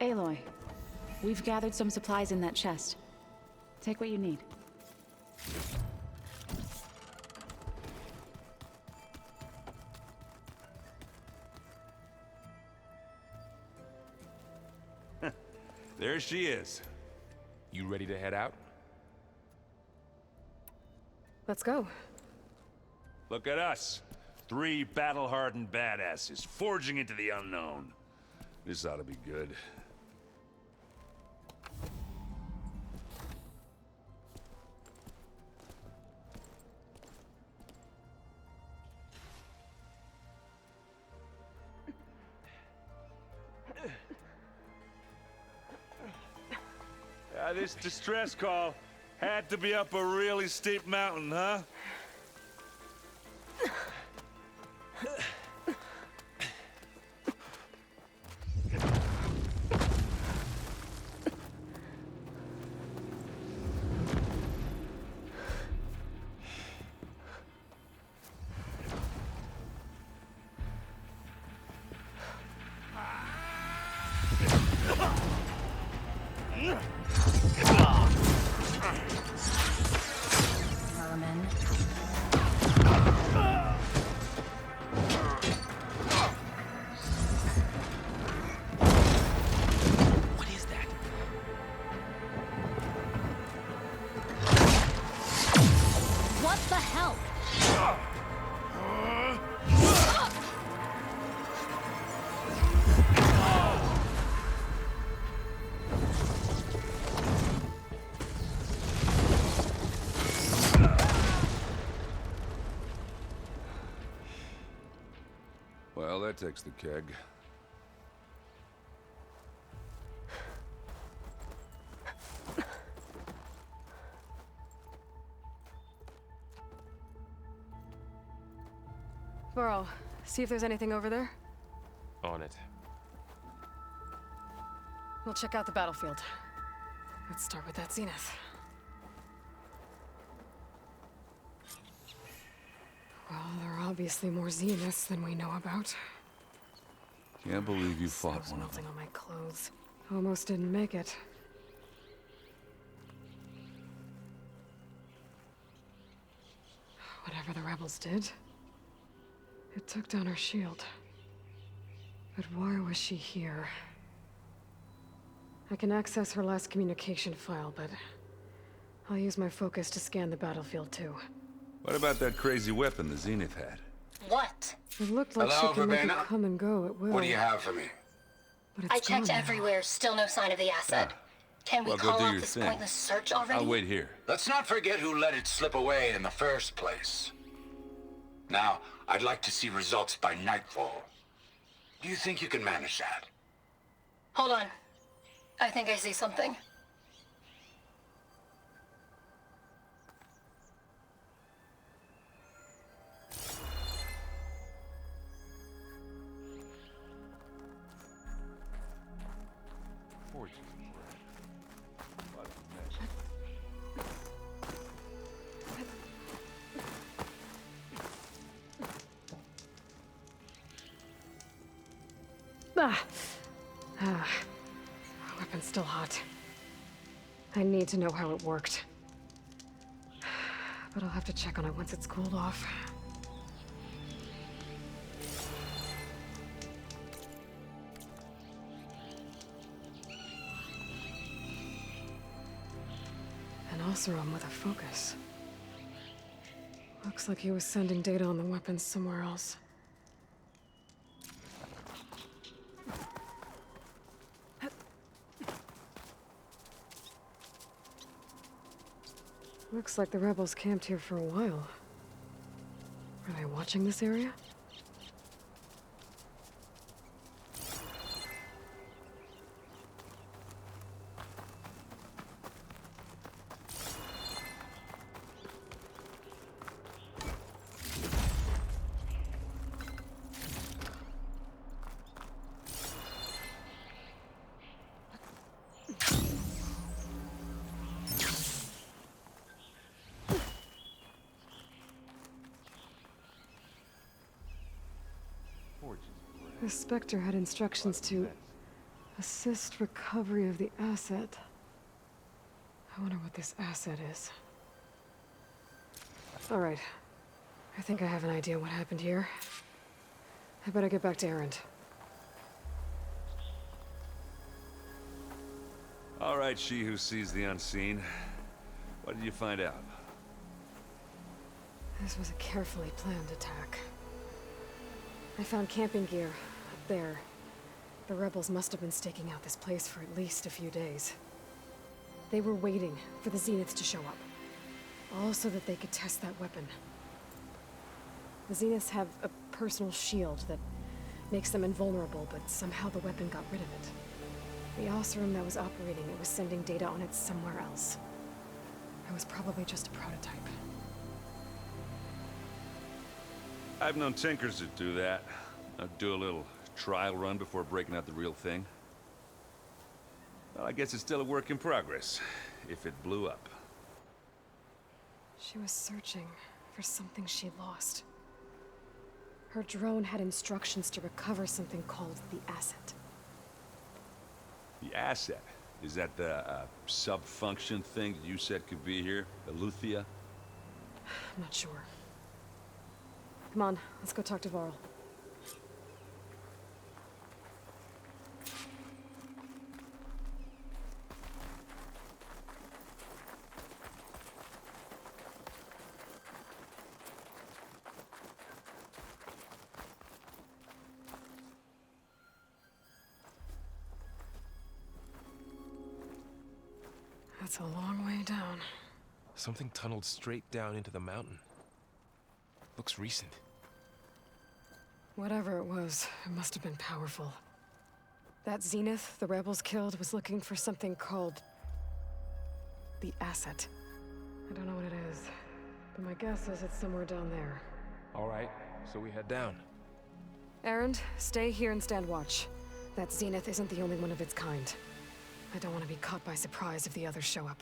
Aloy, we've gathered some supplies in that chest. Take what you need. There she is. You ready to head out? Let's go. Look at us. 3 battle-hardened badasses forging into the unknown. This ought to be good. This distress call had to be up a really steep mountain, huh? Well, that takes the keg. Burrow, see if there's anything over there. On it. We'll check out the battlefield. Let's start with that Zenith. Well, there are obviously more Zeniths than we know about. Can't believe you fought one of them. Melting on my clothes. Almost didn't make it. Whatever the rebels did, it took down her shield. But why was she here? I can access her last communication file, but I'll use my focus to scan the battlefield too. What about that crazy weapon the Zenith had? What? It looked like Hello, she could make it Verbena? come and go at will. What do you have for me? But it's I checked gone now. everywhere, still no sign of the asset. Can we Well, go call do off your this thing. pointless search already? I'll wait here. Let's not forget who let it slip away in the first place. Now, I'd like to see results by nightfall. Do you think you can manage that? Hold on. I think I see something. Weapon's still hot. I need to know how it worked. But I'll have to check on it once it's cooled off. An Oseram with a focus. Looks like he was sending data on the weapons somewhere else. Looks like the rebels camped here for a while. Are they watching this area? The Spectre had instructions to Assist recovery of the asset. I wonder what this asset is. Alright. I think I have an idea what happened here. I better get back to Erend. All right, she who sees the unseen. What did you find out? This was a carefully planned attack. I found camping gear up there. The rebels must have been staking out this place for at least a few days. They were waiting for the Zeniths to show up. All so that they could test that weapon. The Zeniths have a personal shield that makes them invulnerable, but somehow the weapon got rid of it. The Oseram that was operating it was sending data on it somewhere else. It was probably just a prototype. I've known tinkers that do that. I'd do a little trial run before breaking out the real thing. Well, I guess it's still a work in progress, if it blew up. She was searching for something she lost. Her drone had instructions to recover something called the asset. The asset? Is that the sub-function thing that you said could be here? Eleuthia? I'm not sure. Come on, let's go talk to Varl. That's a long way down. Something tunneled straight down into the mountain. Looks recent. Whatever it was, it must have been powerful. That Zenith the rebels killed was looking for something called the asset. I don't know what it is, but my guess is it's somewhere down there. All right, so we head down. Erend, stay here and stand watch. That Zenith isn't the only one of its kind. I don't want to be caught by surprise if the others show up.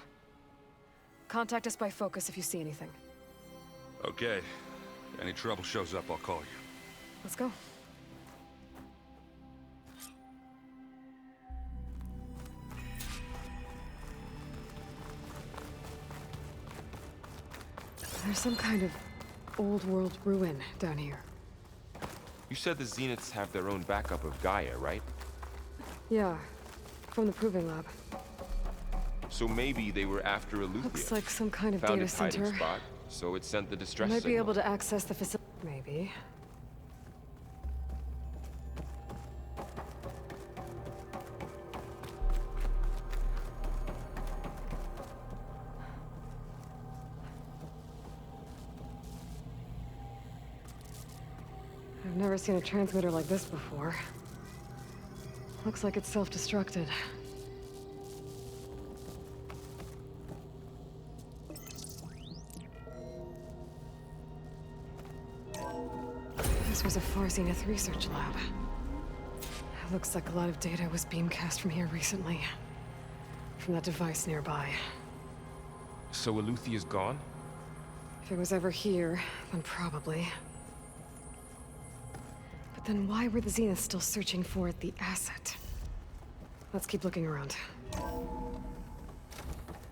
Contact us by focus if you see anything. Okay. Any trouble shows up, I'll call you. Let's go. There's some kind of old world ruin down here. You said the Zeniths have their own backup of Gaia, right? Yeah, from the proving lab. So maybe they were after Eleuthia. Looks like some kind of Found data its hiding center. spot, so it sent the distress Might be signal. able to access the facility. Maybe. I've never seen a transmitter like this before. Looks like it's self-destructed. This was a Far Zenith research lab. It looks like a lot of data was beamcast from here recently. From that device nearby. So Eleuthia's gone? If it was ever here, then probably. But then why were the Zeniths still searching for the asset? Let's keep looking around.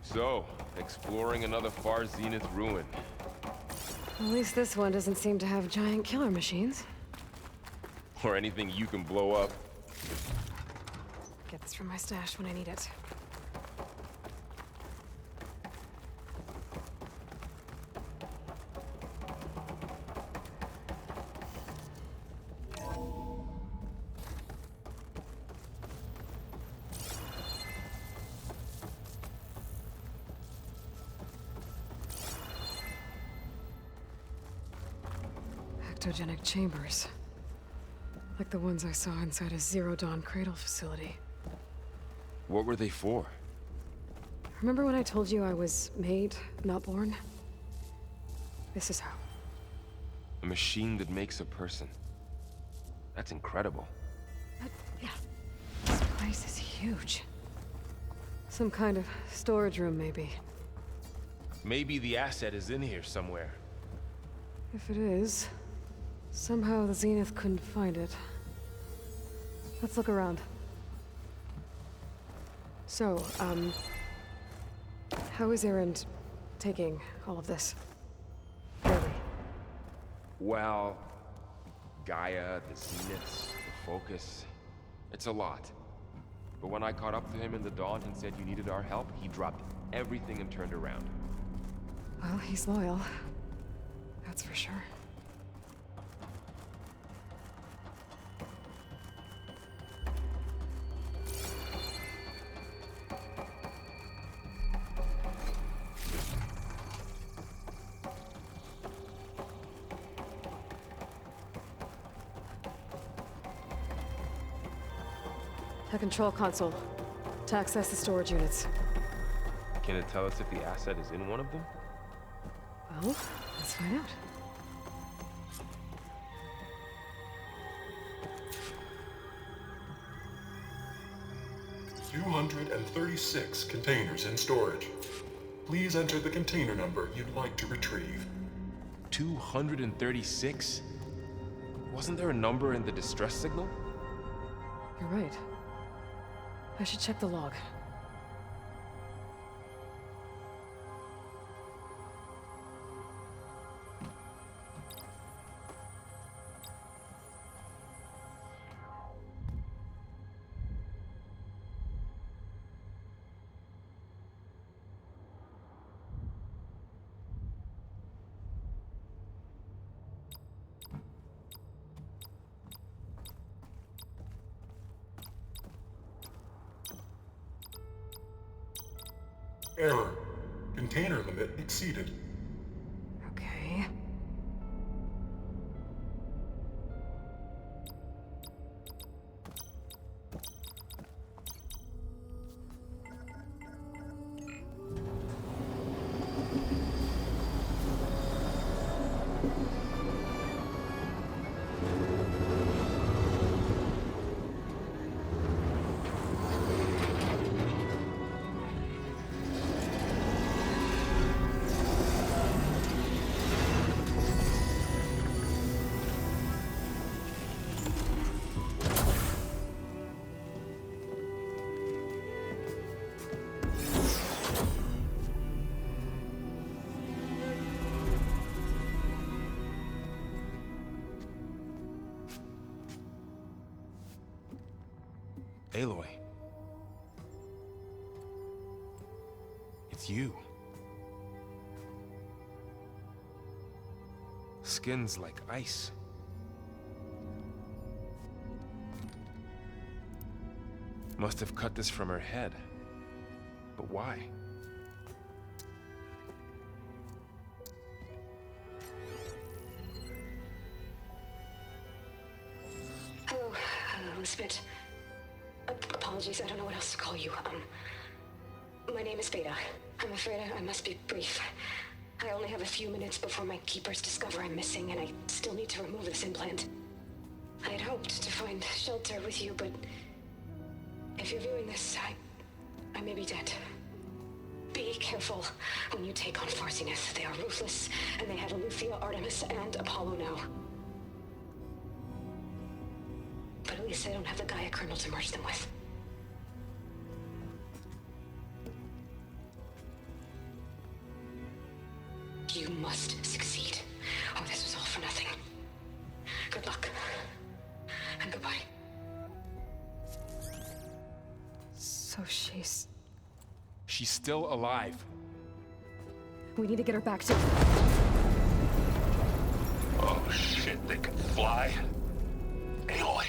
So, exploring another Far Zenith ruin. At least this one doesn't seem to have giant killer machines. Or anything you can blow up. Get this from my stash when I need it. Ectogenic chambers. Like the ones I saw inside a Zero Dawn cradle facility. What were they for? Remember when I told you I was made, not born? This is how. A machine that makes a person. That's incredible. But, yeah. This place is huge. Some kind of storage room, maybe. Maybe the asset is in here somewhere. If it is, somehow the Zenith couldn't find it. Let's look around. So, how is Erend taking all of this? Really? Well, Gaia, the Zeniths, the Focus. It's a lot. But when I caught up to him in the dawn and said you needed our help, he dropped everything and turned around. Well, he's loyal. That's for sure. A control console to access the storage units. Can it tell us if the asset is in one of them? Well, let's find out. "236 containers in storage. Please enter the container number you'd like to retrieve." 236? Wasn't there a number in the distress signal? You're right. I should check the log. Error. Container limit exceeded. Okay. Aloy. It's you. Skin's like ice. Must have cut this from her head. But why? Hello, Spit. Apologies, I don't know what else to call you. My name is Beta. I'm afraid I must be brief. I only have a few minutes before my keepers discover I'm missing, and I still need to remove this implant. I had hoped to find shelter with you, but if you're viewing this, I may be dead. Be careful when you take on Far Zenith. They are ruthless, and they have Aletheia, Artemis, and Apollo now. But at least I don't have the Gaia kernel to merge them with. You must succeed, or this was all for nothing. Good luck. And goodbye. So she's... She's still alive. We need to get her back to... Oh shit, they can fly? Aloy!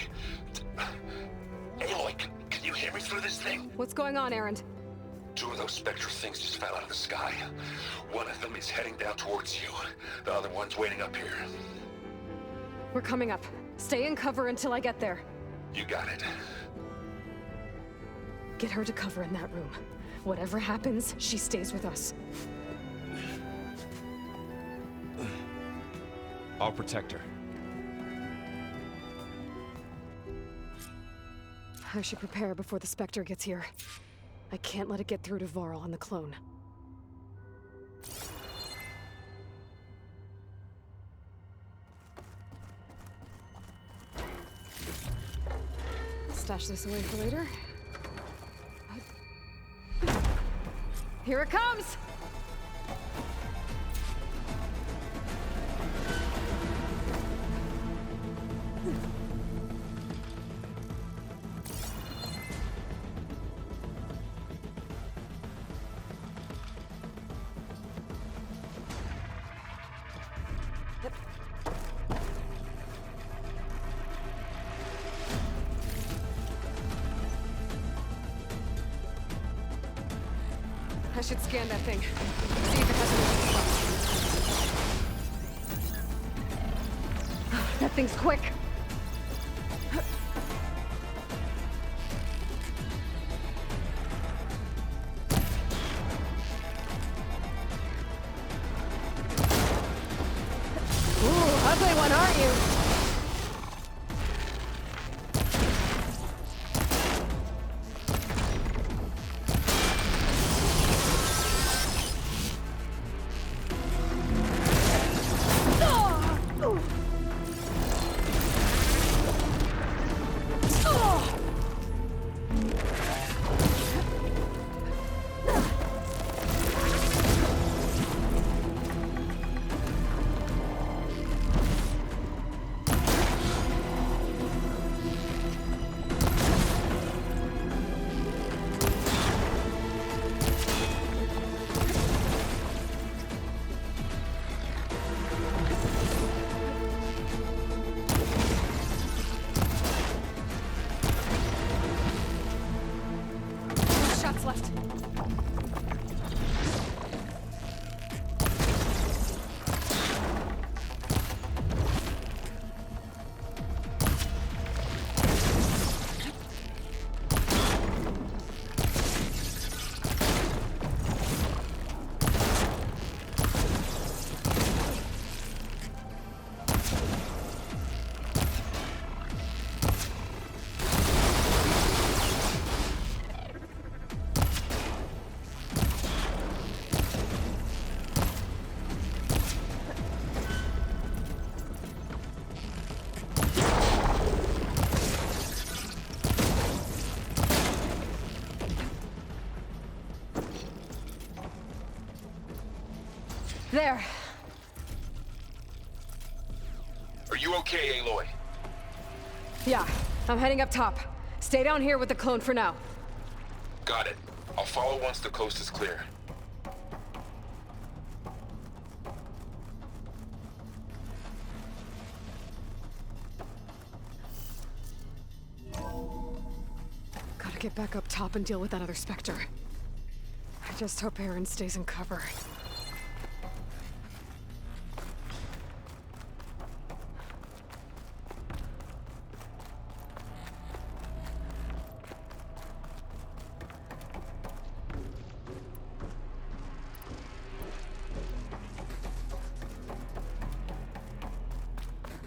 Aloy, can you hear me through this thing? What's going on, Erend? Two of those spectral things just fell out of the sky. One of them is heading down towards you. The other one's waiting up here. We're coming up. Stay in cover until I get there. You got it. Get her to cover in that room. Whatever happens, she stays with us. I'll protect her. I should prepare before the Spectre gets here. I can't let it get through to Varl and the clone. Stash this away for later. Here it comes! I should scan that thing. See if it has any. That thing's quick. Ooh, ugly one, aren't you? Left. There. Are you okay, Aloy? Yeah, I'm heading up top. Stay down here with the clone for now. Got it. I'll follow once the coast is clear. Gotta get back up top and deal with that other Spectre. I just hope Aaron stays in cover.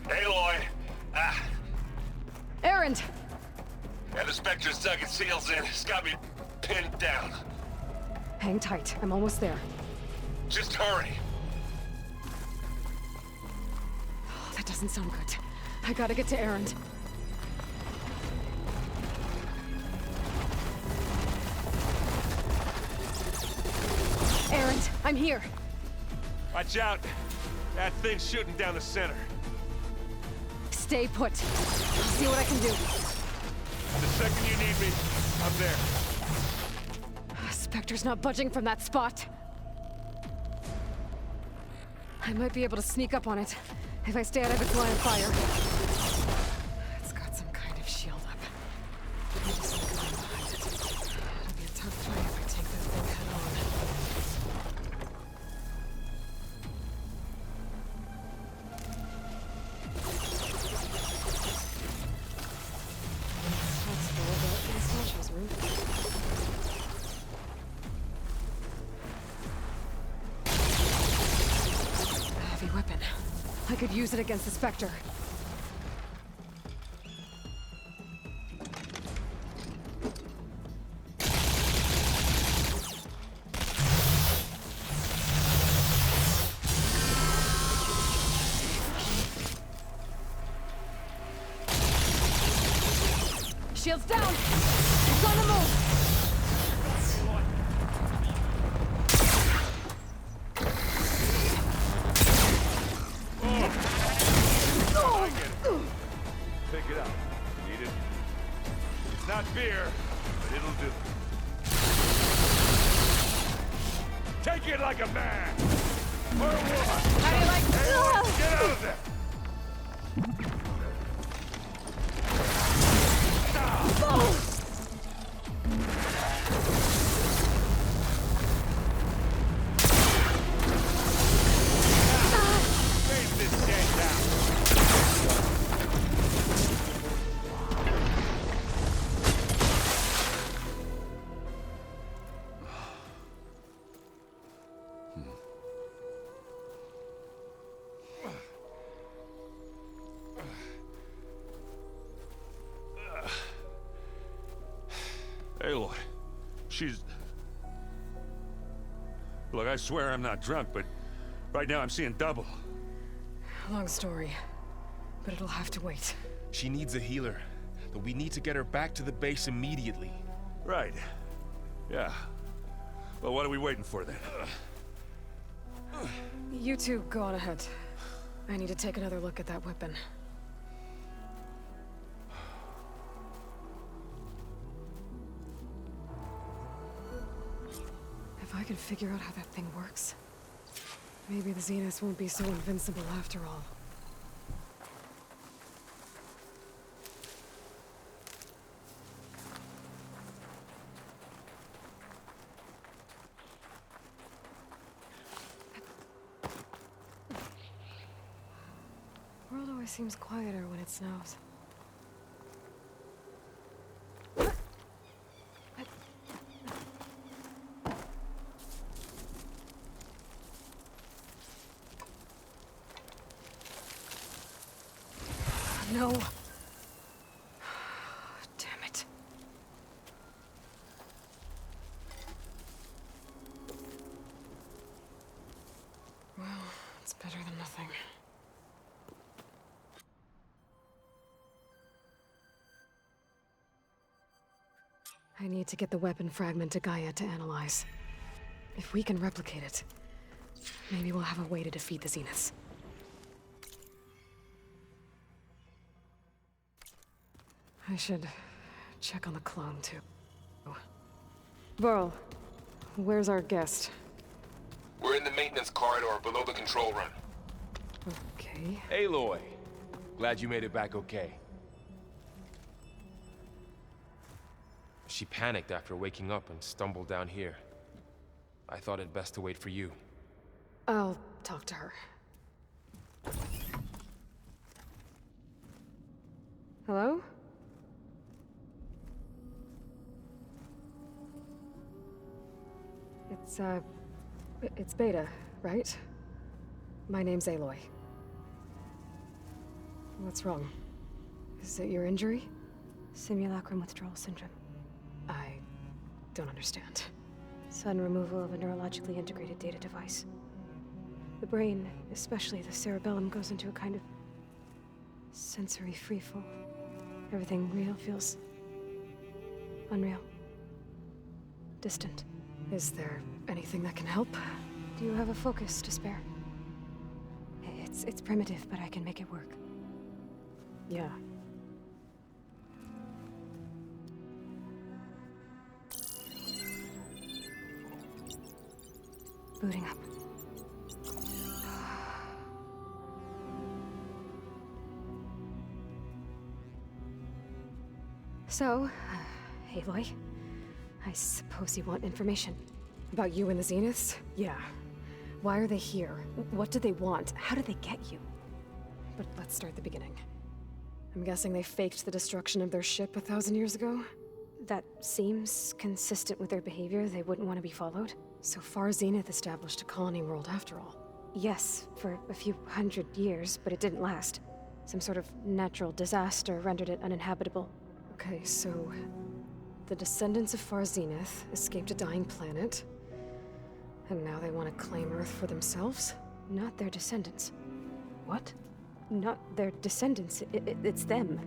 Aloy! Aaron! Yeah, the Spectre's dug its heels in. It's got me pinned down. Hang tight. I'm almost there. Just hurry. Oh, that doesn't sound good. I gotta get to Aaron. Aaron, I'm here. Watch out. That thing's shooting down the center. Stay put. I'll see what I can do. The second you need me, I'm there. Spectre's not budging from that spot. I might be able to sneak up on it if I stay out of its line of fire. It's got some kind of shield up. I just need to climb behind it. It'll be a tough fight if I take that thing head on. Heavy weapon. I could use it against the Spectre. Shield's down! It's on the move! needed. It's not beer, but it'll do. Take it like a man! Or what? How do you like... Hey, get out of there! Face this gang down. Aloy, she's... Look, I swear I'm not drunk, but right now I'm seeing double. Long story, but it'll have to wait. She needs a healer, but we need to get her back to the base immediately. Right. Yeah. Well, what are we waiting for then? You two go on ahead. I need to take another look at that weapon. If I can figure out how that thing works, maybe the Zenith won't be so invincible after all. The world always seems quieter when it snows. No. Damn it. Well, it's better than nothing. I need to get the weapon fragment to Gaia to analyze. If we can replicate it, maybe we'll have a way to defeat the Zeniths. I should check on the clone, too. Burl, where's our guest? We're in the maintenance corridor below the control room. Okay. Aloy, glad you made it back okay. She panicked after waking up and stumbled down here. I thought it best to wait for you. I'll talk to her. Hello? It's Beta, right? My name's Aloy. What's wrong? Is it your injury? Simulacrum withdrawal syndrome. I don't understand. Sudden removal of a neurologically integrated data device. The brain, especially the cerebellum, goes into a kind of sensory freefall. Everything real feels unreal. Distant. Is there anything that can help? Do you have a focus to spare? It's primitive, but I can make it work. Yeah. Booting up. So, Aloy, I suppose you want information. About you and the Zeniths? Yeah. Why are they here? What do they want? How did they get you? But let's start at the beginning. I'm guessing they faked the destruction of their ship 1,000 years ago? That seems consistent with their behavior. They wouldn't want to be followed. So far, Zenith established a colony world after all. Yes, for a few hundred years, but it didn't last. Some sort of natural disaster rendered it uninhabitable. Okay, so... the descendants of Far Zenith escaped a dying planet, and now they want to claim Earth for themselves? Not their descendants. What? Not their descendants. It's them.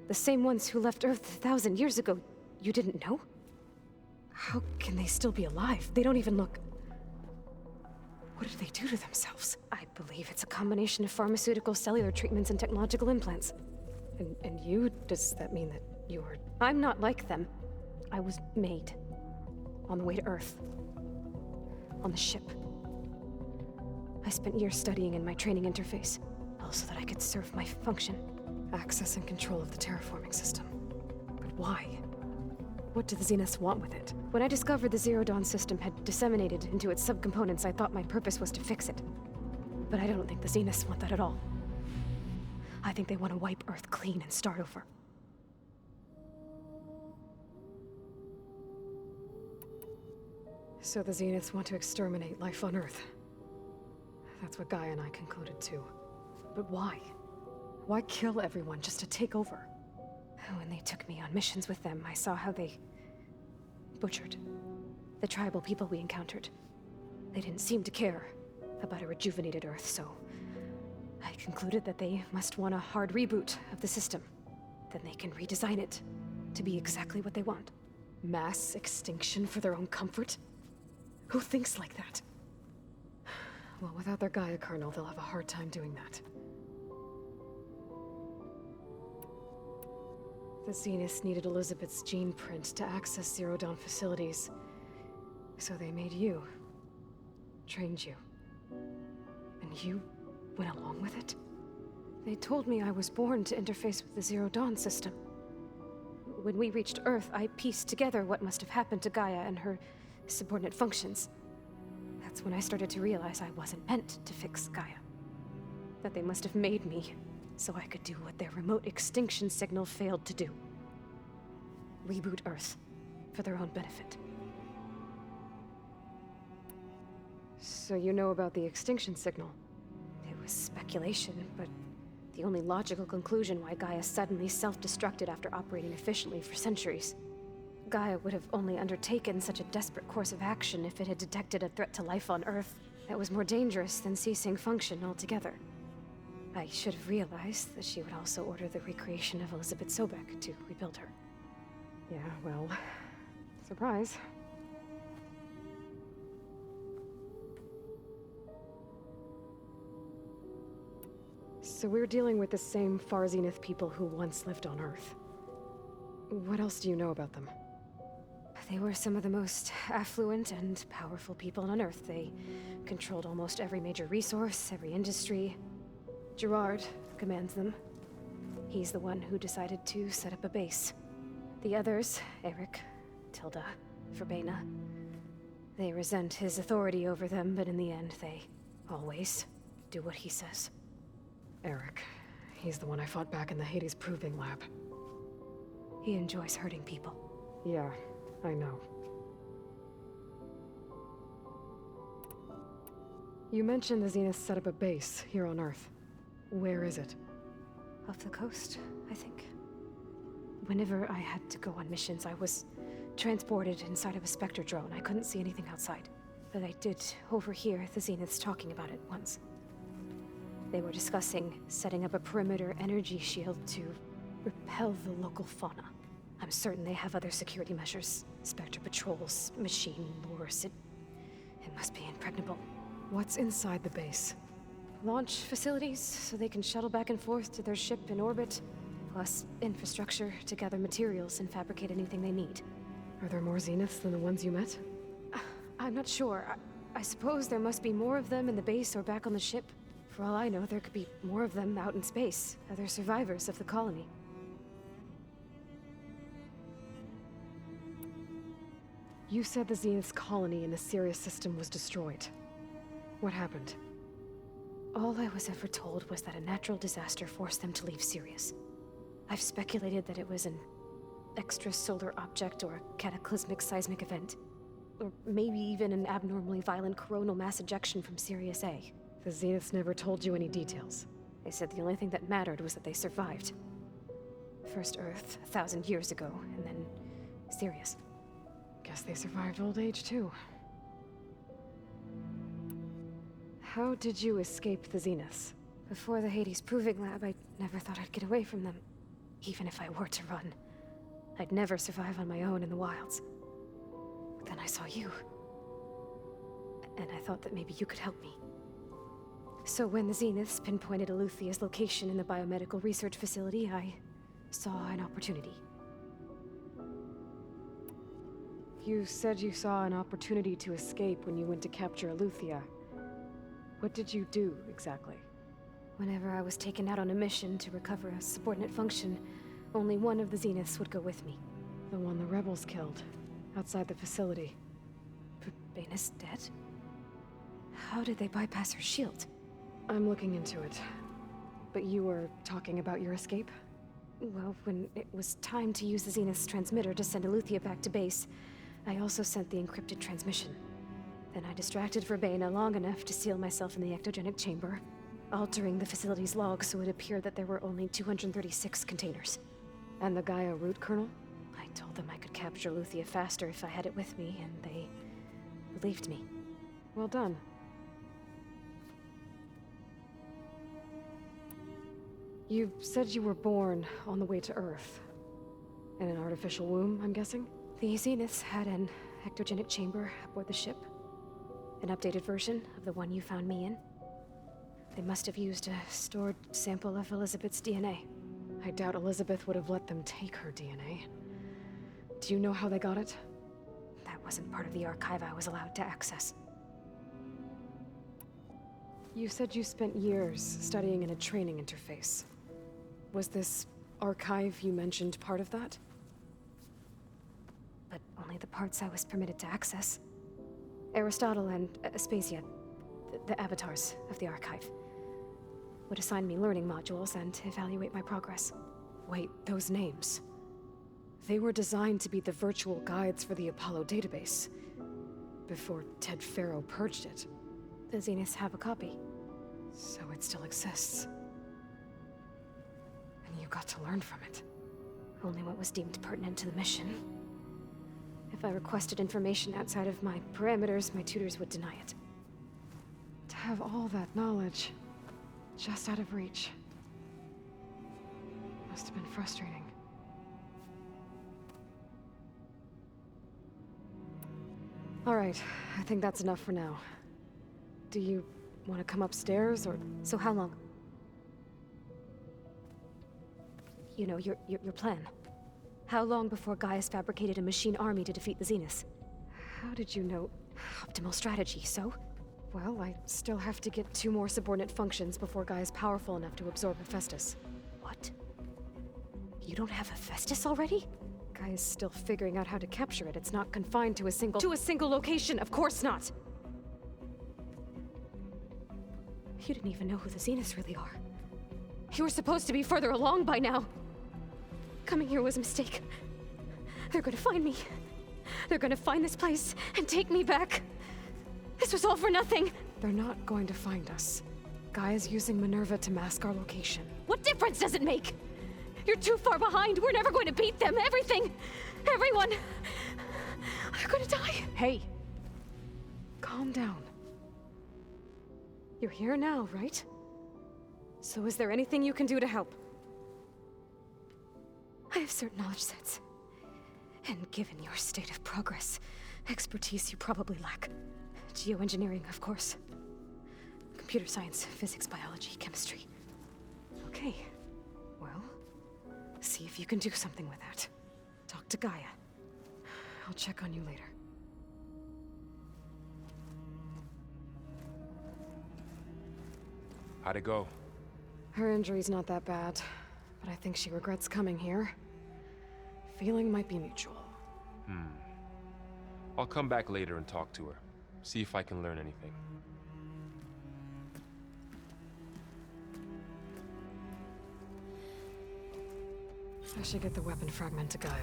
The same ones who left Earth 1,000 years ago. You didn't know? How can they still be alive? They don't even look... What did they do to themselves? I believe it's a combination of pharmaceutical, cellular treatments, and technological implants. And you? Does that mean that you're... I'm not like them. I was made. On the way to Earth. On the ship. I spent years studying in my training interface, all so that I could serve my function. Access and control of the terraforming system. But why? What do the Zeniths want with it? When I discovered the Zero Dawn system had disseminated into its subcomponents, I thought my purpose was to fix it. But I don't think the Zeniths want that at all. I think they want to wipe Earth clean and start over. So the Zeniths want to exterminate life on Earth. That's what Gaia and I concluded too. But why? Why kill everyone just to take over? When they took me on missions with them, I saw how they butchered the tribal people we encountered. They didn't seem to care about a rejuvenated Earth, so I concluded that they must want a hard reboot of the system. Then they can redesign it to be exactly what they want. Mass extinction for their own comfort? Who thinks like that? Well, without their Gaia kernel, they'll have a hard time doing that. The Zeniths needed Elizabeth's gene print to access Zero Dawn facilities. So they made you. Trained you. And you went along with it? They told me I was born to interface with the Zero Dawn system. When we reached Earth, I pieced together what must have happened to Gaia and her subordinate functions. That's when I started to realize I wasn't meant to fix Gaia. That they must have made me so I could do what their remote extinction signal failed to do. Reboot Earth for their own benefit. So you know about the extinction signal? It was speculation, but the only logical conclusion why Gaia suddenly self-destructed after operating efficiently for centuries. Gaia would have only undertaken such a desperate course of action if it had detected a threat to life on Earth that was more dangerous than ceasing function altogether. I should have realized that she would also order the recreation of Elizabeth Sobek to rebuild her. Yeah, well, surprise. So we're dealing with the same Far Zenith people who once lived on Earth. What else do you know about them? They were some of the most affluent and powerful people on Earth. They controlled almost every major resource, every industry. Gerard commands them. He's the one who decided to set up a base. The others, Eric, Tilda, Verbena, they resent his authority over them, but in the end, they always do what he says. Eric. He's the one I fought back in the Hades Proving Lab. He enjoys hurting people. Yeah, I know. You mentioned the Zenith set up a base here on Earth. Where is it? Off the coast, I think. Whenever I had to go on missions, I was transported inside of a Spectre drone. I couldn't see anything outside. But I did overhear the Zeniths talking about it once. They were discussing setting up a perimeter energy shield to repel the local fauna. I'm certain they have other security measures. Spectre patrols, machine lures. It must be impregnable. What's inside the base? Launch facilities, so they can shuttle back and forth to their ship in orbit. Plus infrastructure to gather materials and fabricate anything they need. Are there more Zeniths than the ones you met? I'm not sure. I suppose there must be more of them in the base or back on the ship. For all I know, there could be more of them out in space. Other survivors of the colony. You said the Zenith's colony in the Sirius system was destroyed. What happened? All I was ever told was that a natural disaster forced them to leave Sirius. I've speculated that it was an extrasolar object or a cataclysmic seismic event. Or maybe even an abnormally violent coronal mass ejection from Sirius A. The Zeniths never told you any details. They said the only thing that mattered was that they survived. First Earth, 1,000 years ago, and then Sirius. Guess they survived old age, too. How did you escape the Zeniths? Before the Hades Proving Lab, I never thought I'd get away from them. Even if I were to run. I'd never survive on my own in the wilds. But then I saw you. And I thought that maybe you could help me. So when the Zeniths pinpointed Aleuthia's location in the biomedical research facility, I saw an opportunity. You said you saw an opportunity to escape when you went to capture Eleuthia. What did you do, exactly? Whenever I was taken out on a mission to recover a subordinate function, only one of the Zeniths would go with me. The one the rebels killed, outside the facility. Baina's dead? How did they bypass her shield? I'm looking into it. But you were talking about your escape? Well, when it was time to use the Zenith's transmitter to send Eleuthia back to base, I also sent the encrypted transmission. Then I distracted Verbena long enough to seal myself in the ectogenic chamber, altering the facility's log so it appeared that there were only 236 containers. And the Gaia root kernel? I told them I could capture Eleuthia faster if I had it with me, and they believed me. Well done. You said you were born on the way to Earth. In an artificial womb, I'm guessing? The Zeniths had an ectogenic chamber aboard the ship. An updated version of the one you found me in. They must have used a stored sample of Elizabeth's DNA. I doubt Elizabeth would have let them take her DNA. Do you know how they got it? That wasn't part of the archive I was allowed to access. You said you spent years studying in a training interface. Was this archive you mentioned part of that? But only the parts I was permitted to access. Aristotle and Aspasia, the avatars of the archive, would assign me learning modules and evaluate my progress. Wait, those names. They were designed to be the virtual guides for the Apollo database, before Ted Faro purged it. The Zeniths have a copy. So it still exists. And you got to learn from it. Only what was deemed pertinent to the mission. If I requested information outside of my parameters, my tutors would deny it. To have all that knowledge, just out of reach. Must have been frustrating. All right, I think that's enough for now. Do you want to come upstairs, or... So how long? You know, your plan. How long before Gaius fabricated a machine army to defeat the Zeniths? How did you know? Optimal strategy, so? Well, I still have to get 2 more subordinate functions before Gaia's powerful enough to absorb Hephaestus. What? You don't have Hephaestus already? Gaia's still figuring out how to capture it. It's not confined to a single... To a single location, of course not! You didn't even know who the Zeniths really are. You were supposed to be further along by now. Coming here was a mistake. They're gonna find me. They're gonna find this place and take me back. This was all for nothing. They're not going to find us. Gaia's using Minerva to mask our location. What difference does it make? You're too far behind. We're never going to beat them. Everything, everyone, they're gonna die. Hey, calm down. You're here now, right? So is there anything you can do to help? I have certain knowledge sets. And given your state of progress, expertise you probably lack. Geoengineering, of course. Computer science, physics, biology, chemistry. Okay. Well, see if you can do something with that. Talk to Gaia. I'll check on you later. How'd it go? Her injury's not that bad, but I think she regrets coming here. Feeling might be mutual. I'll come back later and talk to her. See if I can learn anything. I should get the weapon fragment to Gaia.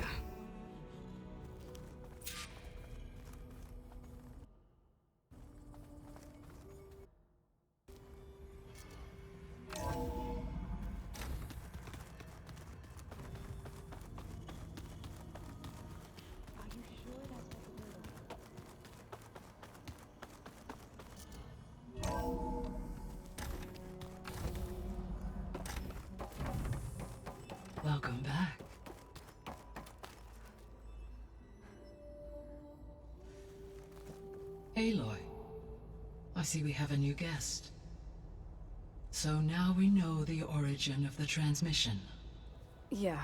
Welcome back. Aloy, I see we have a new guest. So now we know the origin of the transmission. Yeah.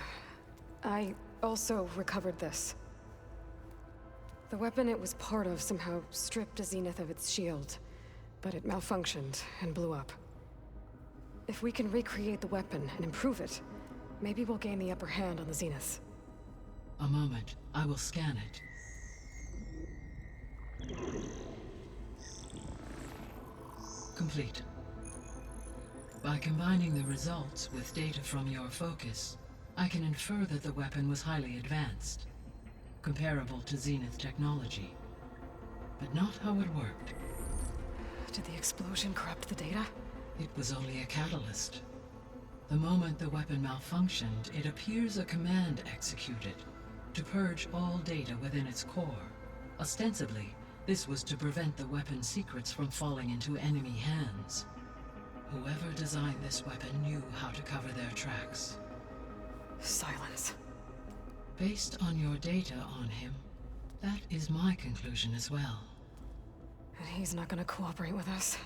I also recovered this. The weapon it was part of somehow stripped Zenith of its shield, but it malfunctioned and blew up. If we can recreate the weapon and improve it, maybe we'll gain the upper hand on the Zeniths. A moment. I will scan it. Complete. By combining the results with data from your focus, I can infer that the weapon was highly advanced, comparable to Zenith technology, but not how it worked. Did the explosion corrupt the data? It was only a catalyst. The moment the weapon malfunctioned, it appears a command executed to purge all data within its core. Ostensibly, this was to prevent the weapon's secrets from falling into enemy hands. Whoever designed this weapon knew how to cover their tracks. Silence. Based on your data on him, that is my conclusion as well. And he's not gonna cooperate with us.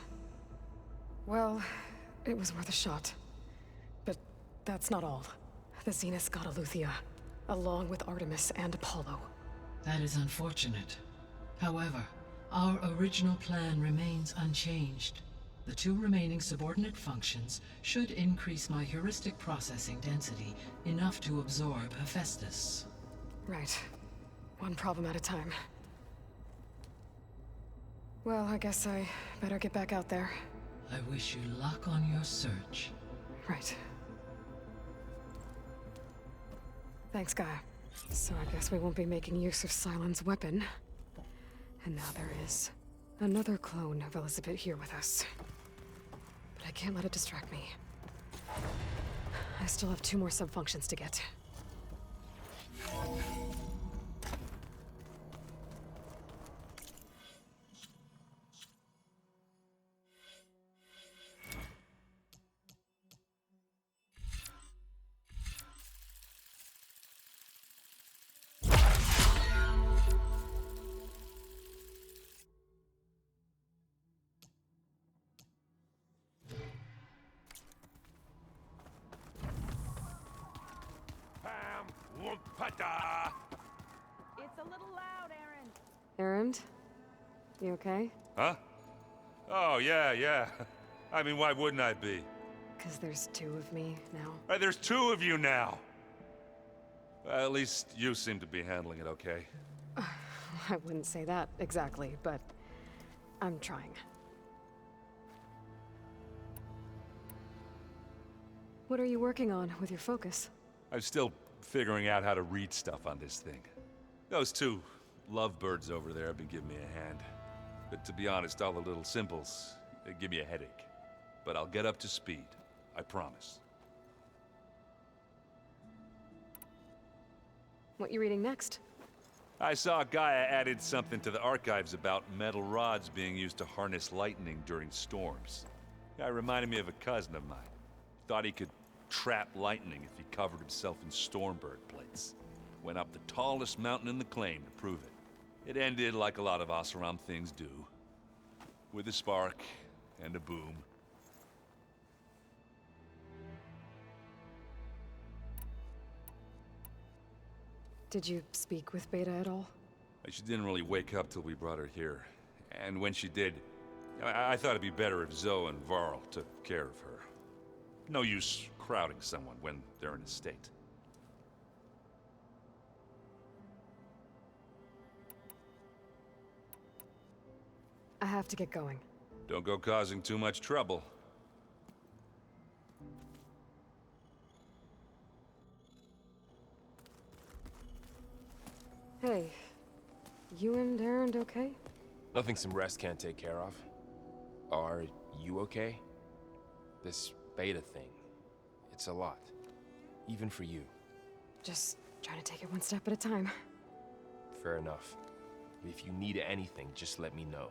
Well, it was worth a shot. But that's not all. The Zeniths got Aletheia, along with Artemis and Apollo. That is unfortunate. However, our original plan remains unchanged. The 2 remaining subordinate functions should increase my heuristic processing density enough to absorb Hephaestus. Right. One problem at a time. Well, I guess I better get back out there. I wish you luck on your search. Right. Thanks, Gaia. So I guess we won't be making use of Cylon's weapon. And now there is another clone of Elizabeth here with us. But I can't let it distract me. I still have 2 more sub-functions to get. It's a little loud, Aaron. Erend? You okay? Huh? Oh, yeah. I mean, why wouldn't I be? 'Cause there's 2 of me now. There's 2 of you now! Well, at least you seem to be handling it okay. I wouldn't say that exactly, but I'm trying. What are you working on with your focus? I'm still figuring out how to read stuff on this thing. Those 2 lovebirds over there have been giving me a hand. But to be honest, all the little symbols, they give me a headache. But I'll get up to speed. I promise. What you reading next? I saw Gaia added something to the archives about metal rods being used to harness lightning during storms. Guy reminded me of a cousin of mine. Thought he could trap lightning if he covered himself in Stormbird plates. Went up the tallest mountain in the claim to prove it. It ended like a lot of Oseram things do. With a spark and a boom. Did you speak with Beta at all? She didn't really wake up till we brought her here. And when she did, I thought it'd be better if Zoe and Varl took care of her. No use crowding someone when they're in a state. I have to get going. Don't go causing too much trouble. Hey, you and Erend okay? Nothing some rest can't take care of. Are you okay? This beta thing, it's a lot. Even for you. Just trying to take it one step at a time. Fair enough. If you need anything, just let me know.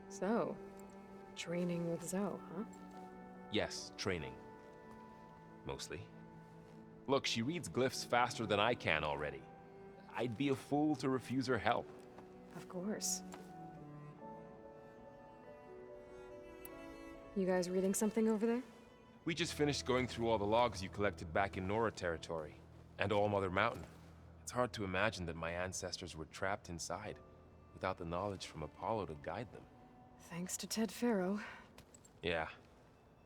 So, training with Zoe, huh? Yes, training. Mostly. Look, she reads glyphs faster than I can already. I'd be a fool to refuse her help. Of course. You guys reading something over there? We just finished going through all the logs you collected back in Nora territory, and All Mother Mountain. It's hard to imagine that my ancestors were trapped inside, without the knowledge from Apollo to guide them. Thanks to Ted Faro. Yeah.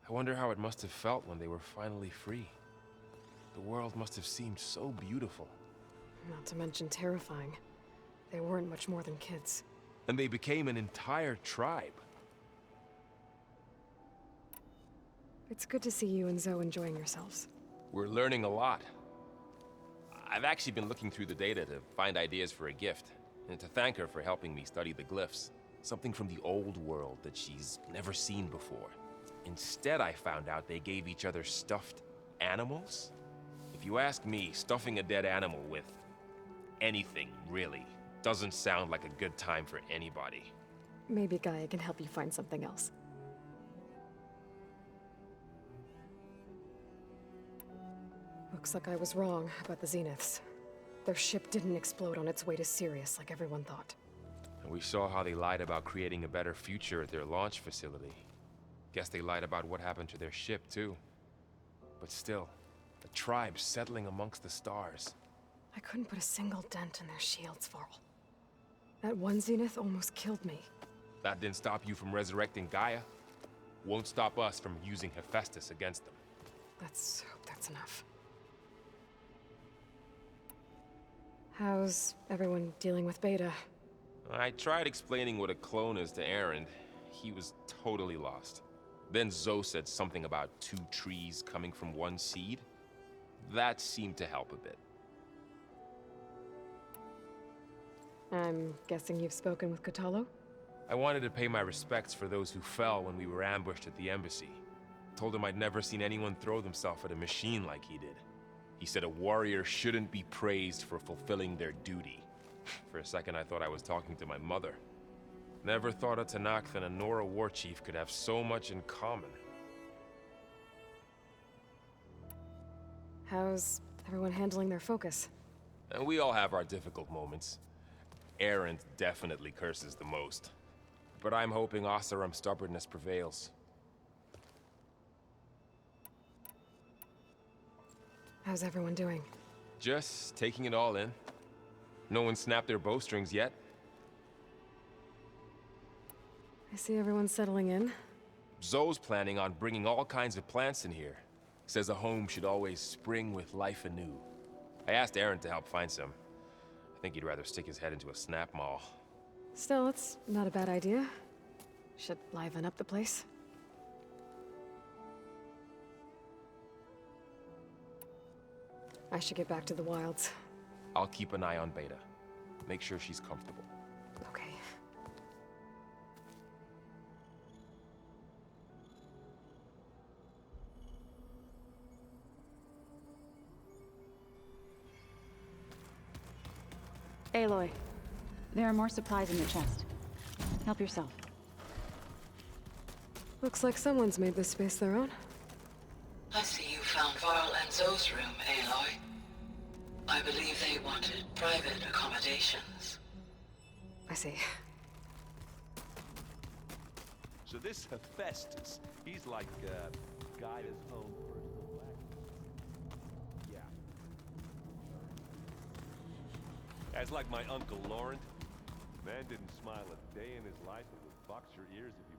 I wonder how it must have felt when they were finally free. The world must have seemed so beautiful. Not to mention terrifying. They weren't much more than kids. And they became an entire tribe. It's good to see you and Zoe enjoying yourselves. We're learning a lot. I've actually been looking through the data to find ideas for a gift, and to thank her for helping me study the glyphs. Something from the old world that she's never seen before. Instead, I found out they gave each other stuffed animals. If you ask me, stuffing a dead animal with anything, really, doesn't sound like a good time for anybody. Maybe Gaia can help you find something else. Looks like I was wrong about the Zeniths. Their ship didn't explode on its way to Sirius like everyone thought. And we saw how they lied about creating a better future at their launch facility. Guess they lied about what happened to their ship, too. But still, a tribe settling amongst the stars. I couldn't put a single dent in their shields, Varl. That one Zenith almost killed me. That didn't stop you from resurrecting Gaia. Won't stop us from using Hephaestus against them. Let's hope that's enough. How's everyone dealing with Beta? I tried explaining what a clone is to Aaron. He was totally lost. Then Zoe said something about 2 trees coming from 1 seed. That seemed to help a bit. I'm guessing you've spoken with Cthulhu? I wanted to pay my respects for those who fell when we were ambushed at the embassy. Told him I'd never seen anyone throw themselves at a machine like he did. He said a warrior shouldn't be praised for fulfilling their duty. For a second, I thought I was talking to my mother. Never thought a Tanakh and a Nora war chief could have so much in common. How's everyone handling their focus? And we all have our difficult moments. Aaron definitely curses the most. But I'm hoping Oseram's stubbornness prevails. How's everyone doing? Just taking it all in. No one snapped their bowstrings yet. I see everyone settling in. Zoe's planning on bringing all kinds of plants in here. Says a home should always spring with life anew. I asked Aaron to help find some. I think he'd rather stick his head into a snap mall. Still, it's not a bad idea. Should liven up the place. I should get back to the wilds. I'll keep an eye on Beta. Make sure she's comfortable. Okay. Aloy, there are more supplies in the chest. Help yourself. Looks like someone's made this space their own. I see you found Varl and Zoe's room, Aloy. I believe they wanted private accommodations. I see. So this Hephaestus, he's like, guide us home first and last. Yeah. That's like my Uncle Laurent. Man didn't smile a day in his life and would box your ears if you